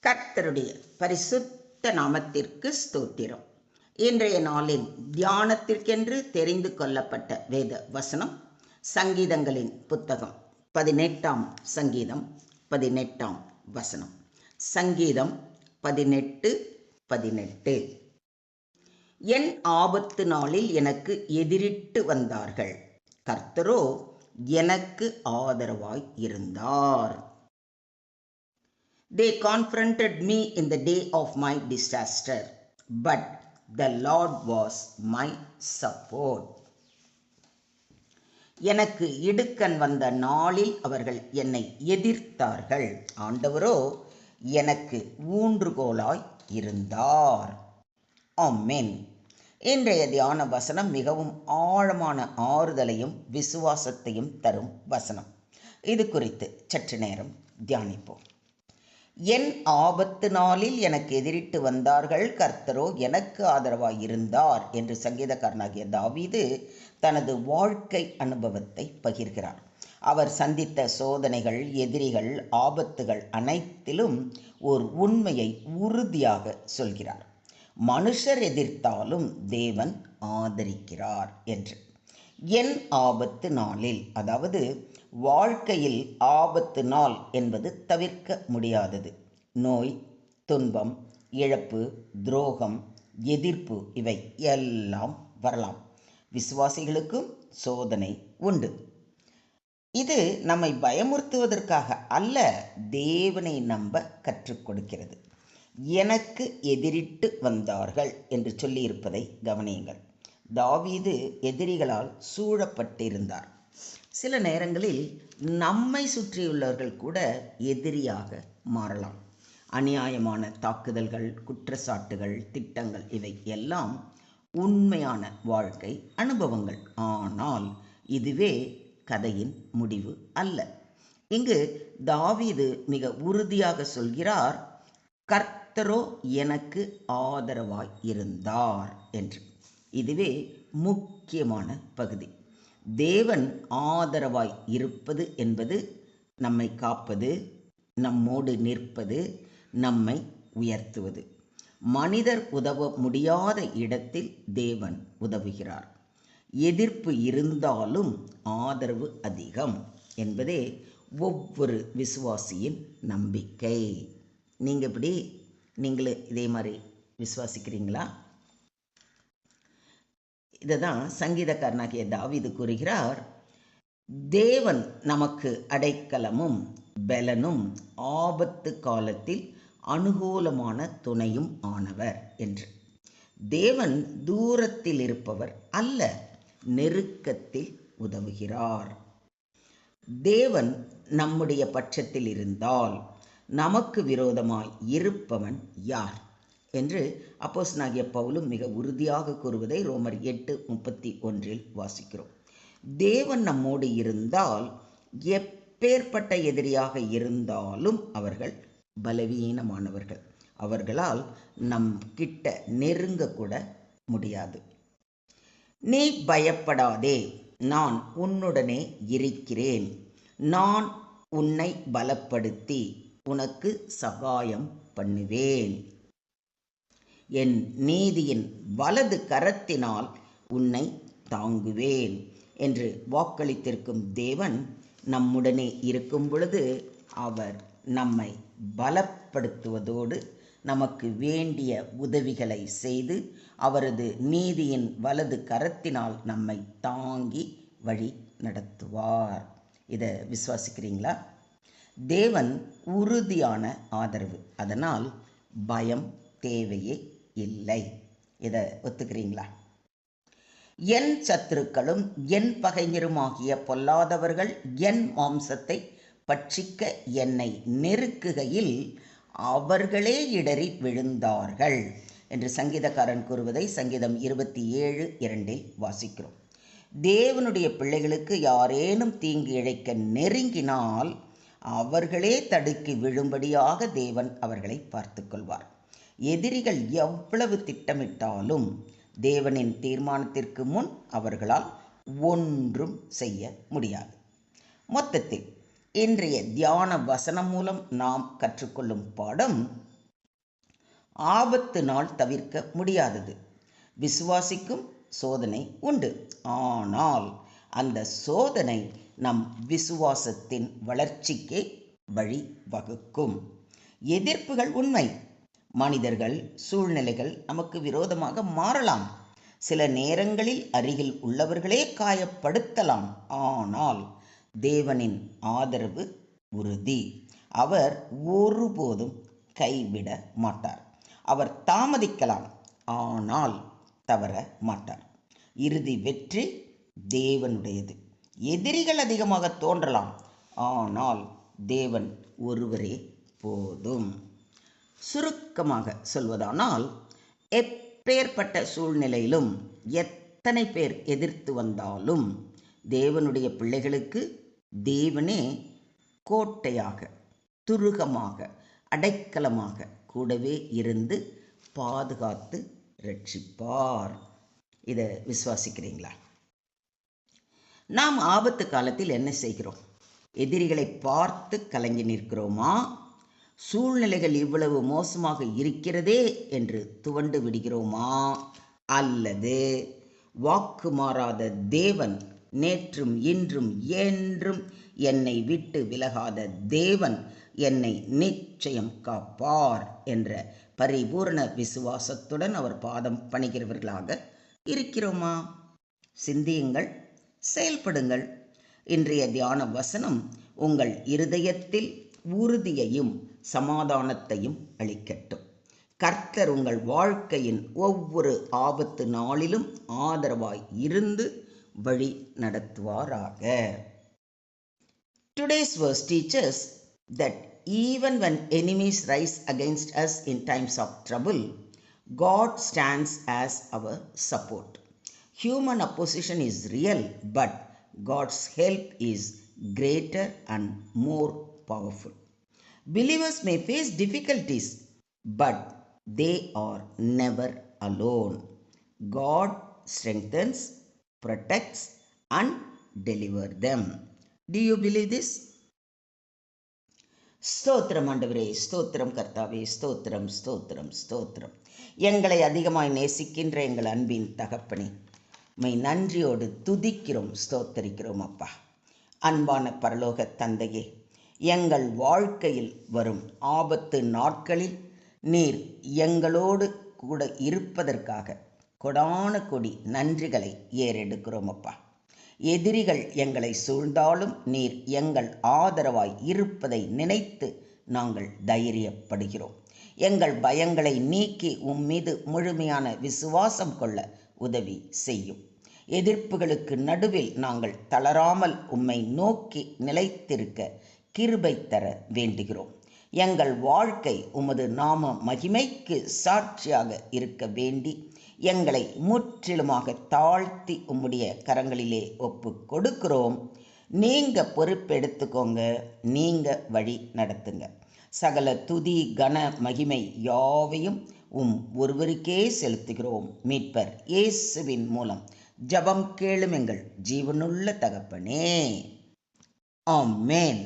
கர்த்தருடைய பரிசுத்த நாமத்திற்கு ஸ்தோத்திரம். இன்றைய நாளின் தியானத்திற்கென்று தெரிந்து கொள்ளப்பட்ட வேத வசனம் சங்கீதங்களின் புத்தகம் 18ஆம் சங்கீதம் 18ஆம் வசனம். சங்கீதம் 18:18. என் ஆபத்து நாளில் எனக்கு எதிரிட்டு வந்தார்கள், கர்த்தரோ எனக்கு ஆதரவாய் இருந்தார். They confronted me in the day of my disaster, but the Lord was my support. எனக்கு இடுக்கண் வந்த நாளில் அவர்கள் என்னை எதிர்த்தார்கள், ஆண்டவரோ எனக்கு ஊன்றுகோலாய் இருந்தார். ஆமென். இன்றைய தியான வசனம் மிகவும் ஆழமான ஆறுதலையும் விசுவாசத்தையும் தரும் வசனம். இது குறித்து சற்று நேரம் தியானிப்போம். என் ஆபத்து நாளில் எனக்கு எதிரிட்டு வந்தார்கள், கர்த்தரோ எனக்கு ஆதரவாய் இருந்தார் என்று சங்கீதக்காரனாகிய தாவீது தனது வாழ்க்கை அனுபவத்தை பகிர்கிறார். அவர் சந்தித்த சோதனைகள், எதிரிகள், ஆபத்துகள் அனைத்திலும் ஒரு உண்மையை உறுதியாக சொல்கிறார். மனுஷர் எதிர்த்தாலும் தேவன் ஆதரிக்கிறார் என்று. என் ஆபத்து நாளில், அதாவது வாழ்க்கையில் ஆபத்து நாள் என்பது தவிர்க்க முடியாதது. நோய், துன்பம், இழப்பு, துரோகம், எதிர்ப்பு இவை எல்லாம் வரலாம். விசுவாசிகளுக்கும் சோதனை உண்டு. இது நம்மை பயமுறுத்துவதற்காக அல்ல, தேவனை நம்ப கற்றுக் கொடுக்கிறது. எனக்கு எதிரிட்டு வந்தார்கள் என்று சொல்லியிருப்பதை கவனியுங்கள். தாவீது எதிரிகளால் சூழப்பட்டிருந்தார். சில நேரங்களில் நம்மை சுற்றியுள்ளவர்கள் கூட எதிரியாக மாறலாம். அநியாயமான தாக்குதல்கள், குற்றச்சாட்டுகள், திட்டங்கள் இவை எல்லாம் உண்மையான வாழ்க்கை அனுபவங்கள். ஆனால் இதுவே கதையின் முடிவு அல்ல. இங்கு தாவீது மிக உறுதியாக சொல்கிறார், கர்த்தரோ எனக்கு ஆதரவாய் இருந்தார் என்று. இதுவே முக்கியமான பகுதி. தேவன் ஆதரவாய் இருப்பது என்பது நம்மை காப்பது, நம்மோடு நிற்பது, நம்மை உயர்த்துவது. மனிதர் உதவ முடியாத இடத்தில் தேவன் உதவுகிறார். எதிர்ப்பு இருந்தாலும் ஆதரவு அதிகம் என்பதே ஒவ்வொரு விசுவாசியின் நம்பிக்கை. நீங்களே இதே மாதிரி விசுவாசிக்கிறீங்களா? இதை தான் சங்கீதக்காரனாகிய தாவீது கூறுகிறார், தேவன் நமக்கு அடைக்கலமும் பலனும் ஆபத்து காலத்தில் அனுகூலமான துணையும் ஆனவர் என்று. தேவன் தூரத்தில் இருப்பவர் அல்ல, நெருக்கத்தில் உதவுகிறார். தேவன் நம்முடைய பட்சத்தில் இருந்தால் நமக்கு விரோதமாய் இருப்பவன் யார் என்று அப்போஸ்தலனாகிய பவுலும் மிக உறுதியாக கூறுவதை ரோமர் 8:31 வாசிக்கிறோம். தேவன் நம்மோடு இருந்தால் எப்பேற்பட்ட எதிரியாக இருந்தாலும் அவர்கள் பலவீனமானவர்கள். அவர்களால் நம் கிட்ட நெருங்க கூட முடியாது. நீ பயப்படாதே, நான் உன்னுடனே இருக்கிறேன். நான் உன்னை பலப்படுத்தி உனக்கு சகாயம் பண்ணுவேன். என் நீதியின் வலது கரத்தினால் உன்னை தாங்குவேன் என்று வாக்களித்திருக்கும் தேவன் நம்முடனே இருக்கும் பொழுது அவர் நம்மை பலப்படுத்துவதோடு நமக்கு வேண்டிய உதவிகளை செய்து அவரது நீதியின் வலது கரத்தினால் நம்மை தாங்கி வழி நடத்துவார். இதை விசுவாசிக்கிறீங்களா? தேவன் உறுதியான ஆதரவு, அதனால் பயம் தேவையே இல்லை. இதை ஒத்துக்கிறீங்களா? என் சத்துருக்களும் என் பகைஞருமாகிய பொல்லாதவர்கள் என் மாம்சத்தை பட்சிக்க என்னை நெருக்குகையில் அவர்களே இடறி விழுந்தார்கள் என்று சங்கீதக்காரன் கூறுவதை சங்கீதம் 27:2 வாசிக்கிறோம். தேவனுடைய பிள்ளைகளுக்கு யாரேனும் தீங்கு இழைக்க நெருங்கினால் அவர்களே தடுக்கி விழும்படியாக தேவன் அவர்களை பார்த்து கொள்வார். எதிரிகள் எவ்வளவு திட்டமிட்டாலும் தேவனின் தீர்மானத்திற்கு முன் அவர்களால் ஒன்றும் செய்ய முடியாது. மொத்தத்தில் இன்றைய தியான வசனம் மூலம் நாம் கற்றுக்கொள்ளும் பாடம், ஆபத்து நாள் தவிர்க்க முடியாதது. விசுவாசிக்கும் சோதனை உண்டு. ஆனால் அந்த சோதனை நம் விசுவாசத்தின் வளர்ச்சிக்கு வழி வகுக்கும். எதிர்ப்புகள் உண்மை. மனிதர்கள், சூழ்நிலைகள் நமக்கு விரோதமாக மாறலாம். சில நேரங்களில் அருகில் உள்ளவர்களே காயப்படுத்தலாம். ஆனால் தேவனின் ஆதரவு உறுதி. அவர் ஒருபோதும் கைவிட மாட்டார். அவர் தாமதிக்கலாம், ஆனால் தவற மாட்டார். இறுதி வெற்றி தேவனுடையது. எதிரிகள் அதிகமாக தோன்றலாம், ஆனால் தேவன் ஒருவரே போதும். சுருக்கமாக சொல்வதானால், எப்பேற்பட்ட சூழ்நிலையிலும் எத்தனை பேர் எதிர்த்து வந்தாலும் தேவனுடைய பிள்ளைகளுக்கு தேவனே கோட்டையாக, துருகமாக, அடைக்கலமாக கூடவே இருந்து பாதுகாத்து ரட்சிப்பார். இதை விசுவாசிக்கிறீங்களா? நாம் ஆபத்து காலத்தில் என்ன செய்கிறோம்? எதிரிகளை பார்த்து கலங்கி நிற்கிறோமா? சூழ்நிலைகள் இவ்வளவு மோசமாக இருக்கிறதே என்று துவண்டு விடுகிறோமா? அல்லது வாக்கு மாறாத தேவன், நேற்றும் இன்றும் என்றும் என்னை விட்டு விலகாத தேவன் என்னை நிச்சயம் காப்பார் என்ற பரிபூர்ண விசுவாசத்துடன் அவர் பாதம் பணிகிறவர்களாக இருக்கிறோமா? சிந்தியுங்கள், செயல்படுங்கள். இன்றைய தியான வசனம் உங்கள் இருதயத்தில் உறுதியையும் சமாதானத்தையும் அளிக்கட்டும். கர்த்தர் உங்கள் வாழ்க்கையின் ஒவ்வொரு ஆபத்து நாளிலும் ஆதரவாய் இருந்து வழி நடத்துவாராக. Today's verse teaches that even when enemies rise against us in times of trouble, God stands as our support. Human opposition is real, but God's help is greater and more powerful. Believers may face difficulties, but they are never alone. God strengthens, protects, and delivers them. Do you believe this? ஸ்தோத்திரம் ஆண்டவரே, ஸ்தோத்திரம் கர்த்தாவே, ஸ்தோத்திரம் ஸ்தோத்திரம் ஸ்தோத்திரம். எங்களை அதிகமாய் நேசிக்கின்ற எங்கள் அன்பின் தகப்பனே, மை நன்றியோடு துதிக்கிறோம், ஸ்தோத்தரிக்கிறோம் அப்பா. அன்பான பரலோக தந்தையே, எங்கள் வாழ்க்கையில் வரும் ஆபத்து நாட்களில் நீர் எங்களோடு கூட இருப்பதற்காக கொடான கொடி நன்றிகளை ஏறெடுக்கிறோம் அப்பா. எதிரிகள் எங்களை சூழ்ந்தாலும் நீர் எங்கள் ஆதரவாய் இருப்பதை நினைத்து நாங்கள் தைரியப்படுகிறோம். எங்கள் பயங்களை நீக்கி உம்மீது முழுமையான விசுவாசம் கொள்ள உதவி செய்யும். எதிர்ப்புகளுக்கு நடுவில் நாங்கள் தளராமல் உம்மை நோக்கி நிலைத்திருக்க கிருபை தர வேண்டுகிறோம். எங்கள் வாழ்க்கை உமது நாம மகிமைக்கு சாட்சியாக இருக்க வேண்டி எங்களை முற்றிலுமாக தாழ்த்தி உம்முடைய கரங்களிலே ஒப்பு கொடுக்கிறோம். நீங்கள் பொறுப்பெடுத்துக்கோங்க, நீங்கள் வழி நடத்துங்க. சகல துதி கன மகிமை யாவையும் ஒருவருக்கே செலுத்துகிறோம். மீட்பர் இயேசுவின் மூலம் ஜெபம் கேளும் எங்கள் ஜீவனுள்ள தகப்பனே, ஆமென்.